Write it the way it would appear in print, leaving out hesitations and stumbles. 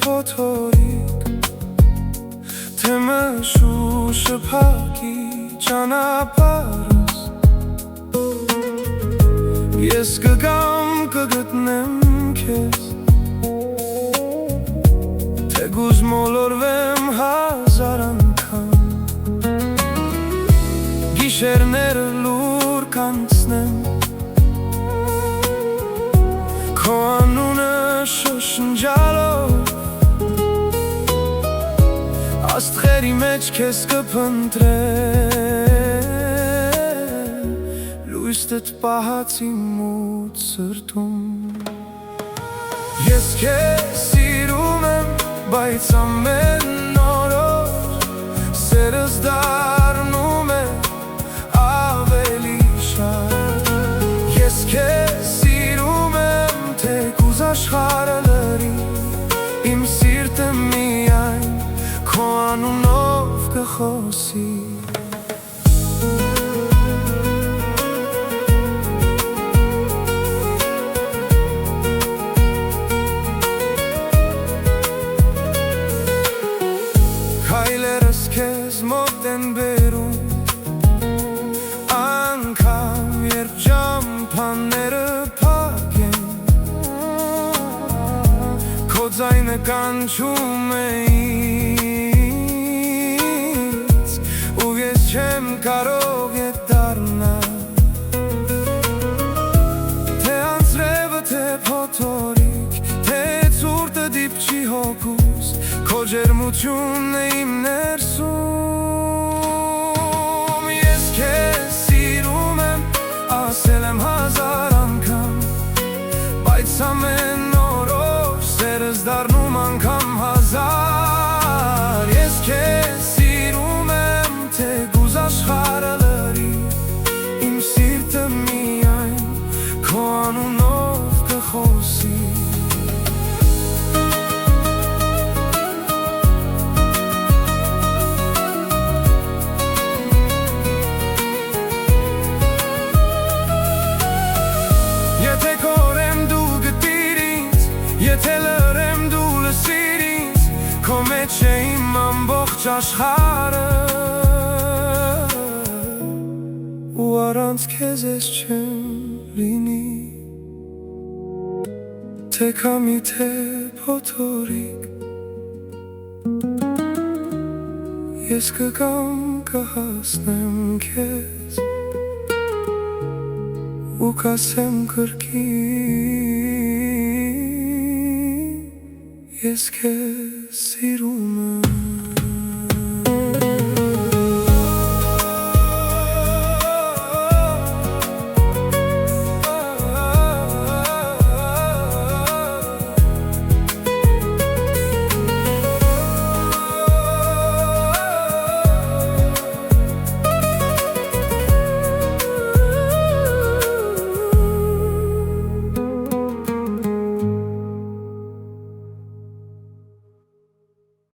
փոթորիկ Թե մշուշը փակի ճանապարհս Ես կգամ կգտնեմ քեզ Թեկուզ մոլորվեմ հազար անգամ Գիշերները լուր կանցնեմ Քո անունը շշնջալով Աստղերի մեջ քեզ կփնտրեմ Լույսդ պահած իմ մութ սրտում Ես քեզ սիրում եմ, բայց ամեն օրով Սերս դառնում է ավելի շատ Ես քեզ սիրում եմ, թեկուզ աշխարհը լրի Իմ սիրտը միայն քո անունով կխոսի Քայլերս քեզ մոտ են բերում Անգամ երբ ճամփաները փակ են Քո ձայնը կանչում է ինձ Ու ես չեմ կարող ետ դառնալ Թե անձրևը, թե փոթորիկ Թե ցուրտը դիպչի հոգուս Քո ջերմությունն է իմ ներսում Ես քեզ սիրում եմ, ասել եմ հազար անգամ Բայց ամեն օրով սերս դառնում անգամ հազար Ես քեզ սիրում եմ, թեկուզ աշխարհը լրի Իմ սիրտը միայն քո անունով կխոսի Եթե կորեմ դու գտիր ինձ Եթե լրեմ դու լսիր ինձ Քո մեջ է իմ ամբողջ աշխարհը Ու առանց քեզ ես չեմ լինի Թե քամի թե փոթորիկ Ես կգամ կհասնեմ քեզ Ու կասեմ կրկին Ես քեզ սիրում եմ